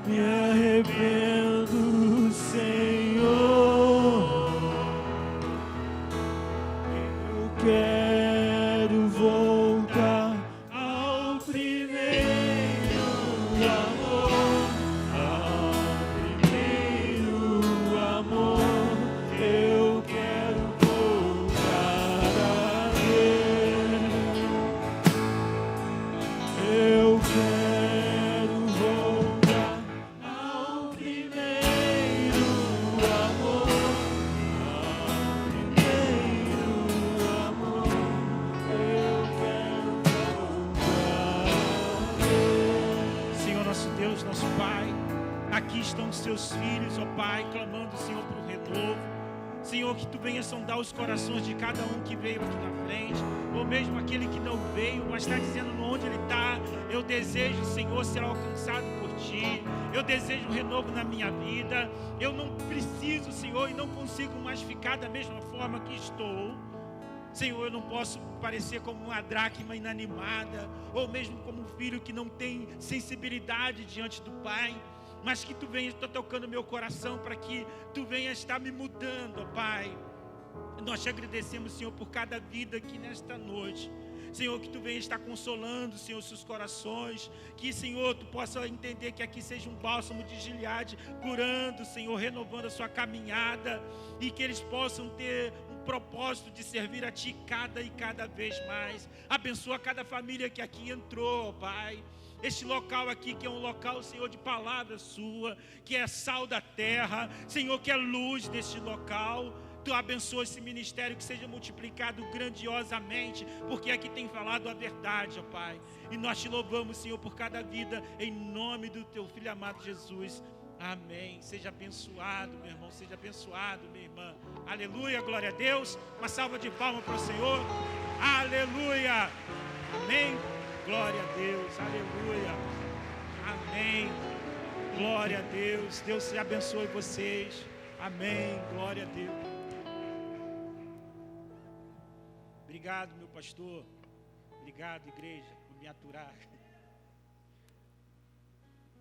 Me arrependo, Senhor. Eu quero voltar ao primeiro amor, ao primeiro amor. Eu quero voltar a ver. Eu quero voltar ao primeiro amor, ao primeiro amor. Eu quero voltar. Senhor, nosso Deus, nosso Pai, aqui estão os teus filhos, ó Pai, clamando, Senhor, por um renovo. Senhor, que tu venha sondar os corações de cada um que veio aqui na frente, ou mesmo aquele que não veio, mas está dizendo onde ele está. Eu desejo, Senhor, ser alcançado por ti. Eu desejo um renovo na minha vida. Eu não preciso, Senhor, e não consigo mais ficar da mesma forma que estou. Senhor, eu não posso parecer como uma dracma inanimada, ou mesmo como um filho que não tem sensibilidade diante do Pai, mas que tu venha estar tocando meu coração, para que tu venha estar me mudando, ó Pai. Nós te agradecemos, Senhor, por cada vida aqui nesta noite. Senhor, que tu venha estar consolando, Senhor, seus corações. Que, Senhor, tu possa entender que aqui seja um bálsamo de Gileade, curando, Senhor, renovando a sua caminhada. E que eles possam ter um propósito de servir a ti cada vez mais. Abençoa cada família que aqui entrou, ó Pai. Este local aqui que é um local, Senhor, de palavra sua, que é sal da terra, Senhor, que é luz deste local. Tu abençoa esse ministério, que seja multiplicado grandiosamente, porque aqui tem falado a verdade, ó Pai. E nós te louvamos, Senhor, por cada vida, em nome do teu Filho amado Jesus. Amém. Seja abençoado, meu irmão, seja abençoado, minha irmã. Aleluia, glória a Deus. Uma salva de palmas para o Senhor. Aleluia. Amém. Glória a Deus, aleluia, amém, glória a Deus. Deus te abençoe vocês, amém, glória a Deus. Obrigado, meu pastor, obrigado, igreja, por me aturar.